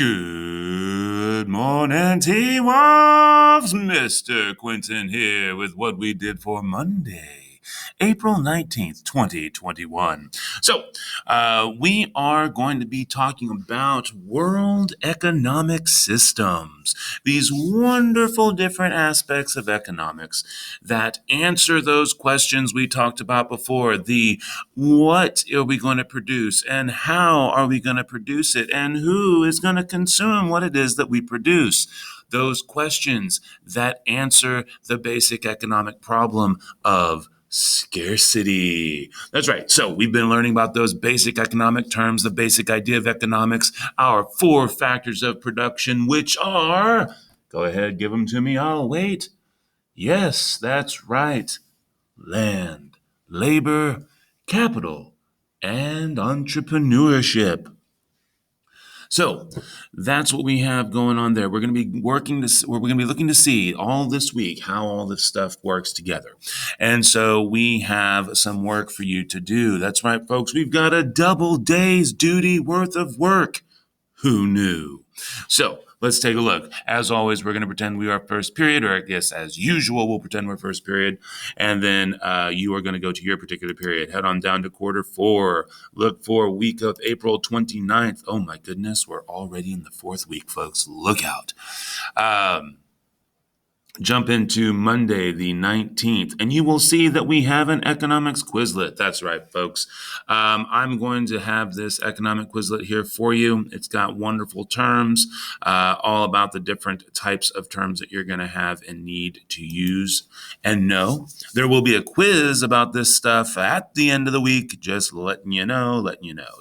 Good morning, T-Wops. Mr. Quentin here with what we did for Monday, April 19th, 2021. We are going to be talking about world economic systems, these wonderful different aspects of economics that answer those questions we talked about before. What are we going to produce and how are we going to produce it and who is going to consume what it is that we produce? Those questions that answer the basic economic problem of scarcity. That's right. So we've been learning about those basic economic terms, the basic idea of economics, our four factors of production, which are, go ahead, give them to me. I'll wait. Yes, that's right. Land, labor, capital, and entrepreneurship. So that's what we have going on there. We're going to be looking to see all this week how all this stuff works together. And so we have some work for you to do. That's right, folks. We've got a double day's duty worth of work. Who knew? So let's take a look. As always, we're going to pretend we are first period, or I guess as usual, we'll pretend we're first period. And then you are going to go to your particular period. Head on down to quarter four. Look for week of April 29th. Oh my goodness, we're already in the fourth week, folks. Look out. Jump into Monday, the 19th, and you will see that we have an economics Quizlet. That's right, folks. I'm going to have this economic Quizlet here for you. It's got wonderful terms, all about the different types of terms that you're going to have and need to use and know. There will be a quiz about this stuff at the end of the week, just letting you know.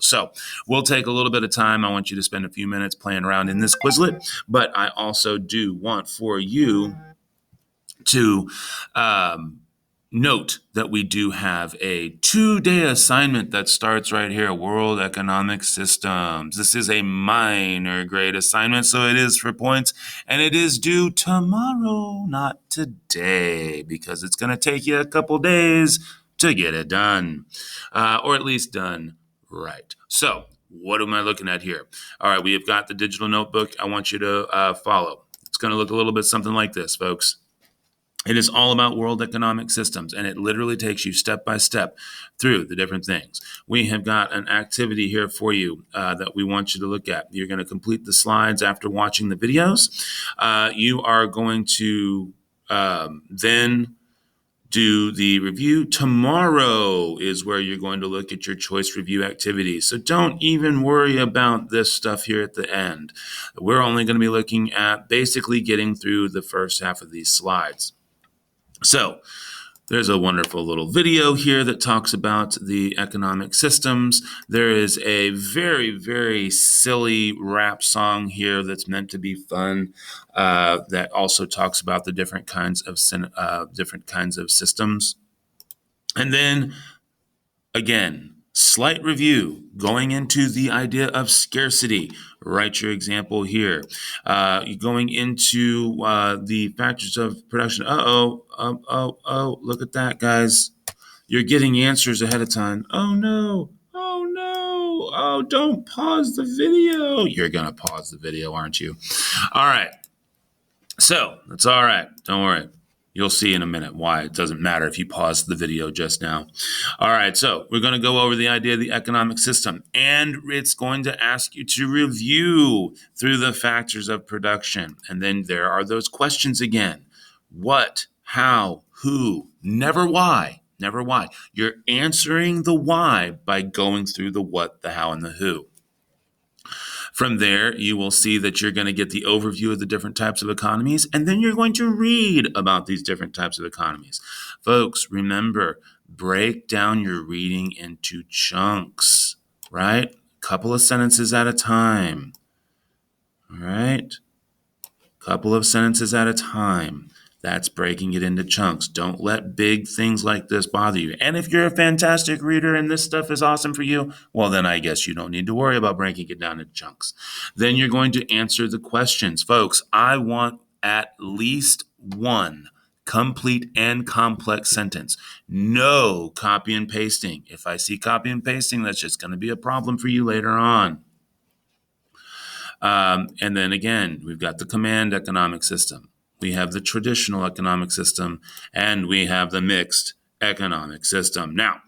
So we'll take a little bit of time. I want you to spend a few minutes playing around in this Quizlet, but I also do want for you to note that we do have a 2-day assignment that starts right here, World Economic Systems. This is a minor grade assignment, so it is for points, and it is due tomorrow, not today, because it's going to take you a couple days to get it done, or at least done right. So what am I looking at here? All right, we have got the digital notebook. I want you to follow. It's going to look a little bit something like this, folks. It is all about world economic systems, and it literally takes you step by step through the different things. We have got an activity here for you that we want you to look at. You're going to complete the slides after watching the videos. You are going to then do the review. Tomorrow is where you're going to look at your choice review activities. So don't even worry about this stuff here at the end. We're only going to be looking at basically getting through the first half of these slides. So there's a wonderful little video here that talks about the economic systems. There is a very, very silly rap song here that's meant to be fun that also talks about the different kinds of systems. And then, again, slight review going into the idea of scarcity. Write your example here. Going into the factors of production. Look at that, guys. You're getting answers ahead of time. Oh, no. Oh, don't pause the video. You're going to pause the video, aren't you? All right. So, that's all right. Don't worry. You'll see in a minute why it doesn't matter if you pause the video just now. All right, so we're going to go over the idea of the economic system, and it's going to ask you to review through the factors of production. And then there are those questions again. What, how, who, never why. Never why. You're answering the why by going through the what, the how, and the who. From there, you will see that you're going to get the overview of the different types of economies, and then you're going to read about these different types of economies. Folks, remember, break down your reading into chunks, right? Couple of sentences at a time, all right? Couple of sentences at a time. That's breaking it into chunks. Don't let big things like this bother you. And if you're a fantastic reader and this stuff is awesome for you, well, then I guess you don't need to worry about breaking it down into chunks. Then you're going to answer the questions. Folks, I want at least one complete and complex sentence. No copy and pasting. If I see copy and pasting, that's just going to be a problem for you later on. And then again, we've got the command economic system. We have the traditional economic system, and we have the mixed economic system. Now,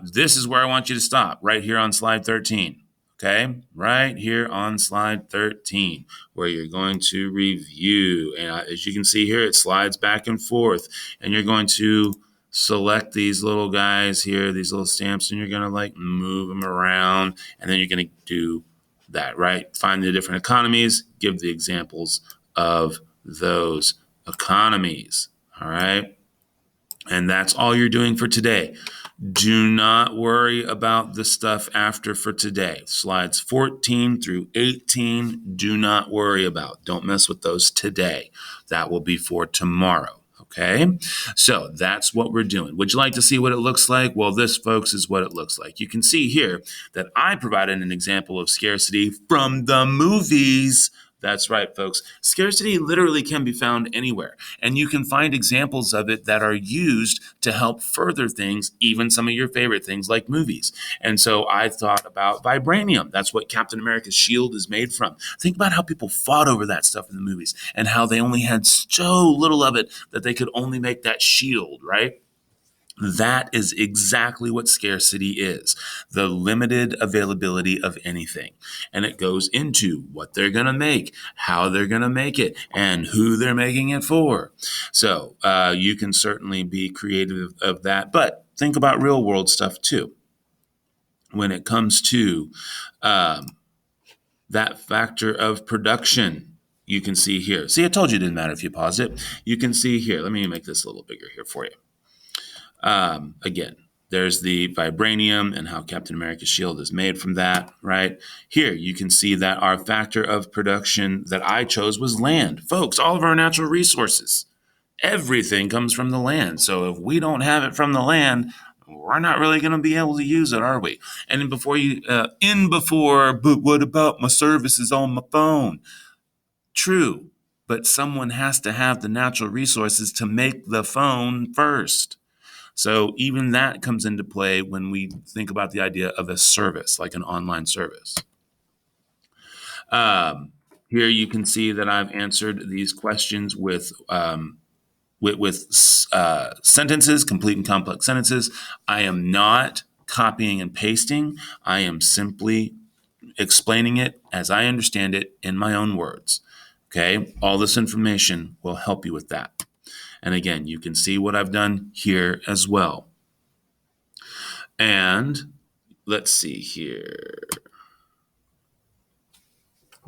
this is where I want you to stop, right here on slide 13. Okay, right here on slide 13, where you're going to review. And as you can see here, it slides back and forth, and you're going to select these little guys here, these little stamps, and you're going to like move them around, and then you're going to do that, right? Find the different economies, give the examples of those economies, all right? And that's all you're doing for today. Do not worry about the stuff after for today. Slides 14 through 18, do not worry about. Don't mess with those today. That will be for tomorrow. Okay, so that's what we're doing. Would you like to see what it looks like? Well, this, folks, is what it looks like. You can see here that I provided an example of scarcity from the movies. That's right, folks. Scarcity literally can be found anywhere, and you can find examples of it that are used to help further things, even some of your favorite things like movies. And so I thought about vibranium. That's what Captain America's shield is made from. Think about how people fought over that stuff in the movies and how they only had so little of it that they could only make that shield, right? That is exactly what scarcity is, the limited availability of anything. And it goes into what they're going to make, how they're going to make it, and who they're making it for. So you can certainly be creative of that, but think about real world stuff too. When it comes to that factor of production, you can see here. See, I told you it didn't matter if you paused it. You can see here. Let me make this a little bigger here for you. Again, there's the vibranium and how Captain America's shield is made from that, right? Here, you can see that our factor of production that I chose was land. Folks, all of our natural resources, everything comes from the land. So if we don't have it from the land, we're not really going to be able to use it, are we? And then but what about my services on my phone? True, but someone has to have the natural resources to make the phone first. So even that comes into play when we think about the idea of a service, like an online service. Here you can see that I've answered these questions with sentences, complete and complex sentences. I am not copying and pasting. I am simply explaining it as I understand it in my own words. Okay, all this information will help you with that. And again, you can see what I've done here as well. And let's see here.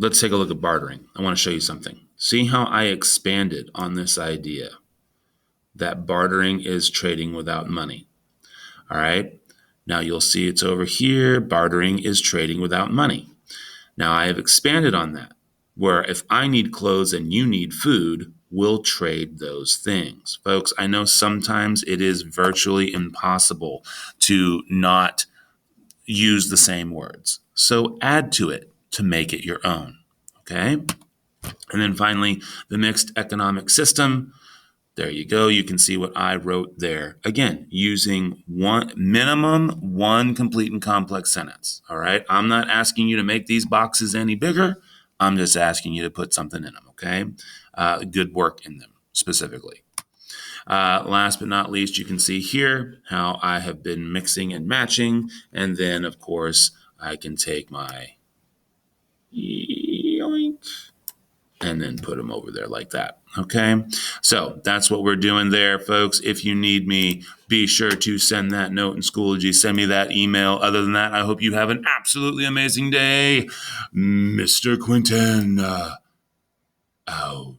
Let's take a look at bartering. I want to show you something. See how I expanded on this idea that bartering is trading without money. All right. Now you'll see it's over here. Bartering is trading without money. Now I have expanded on that, where if I need clothes and you need food, we'll trade those things. Folks, I know sometimes it is virtually impossible to not use the same words. So add to it to make it your own. Okay. And then finally, the mixed economic system. There you go. You can see what I wrote there. Again, using one complete and complex sentence. All right. I'm not asking you to make these boxes any bigger. I'm just asking you to put something in them. Okay. Good work in them specifically. Last but not least, you can see here how I have been mixing and matching. And then, of course, I can take my yoink and then put them over there like that. Okay, so that's what we're doing there, folks. If you need me, be sure to send that note in Schoology. Send me that email. Other than that, I hope you have an absolutely amazing day. Mr. Quinton, out.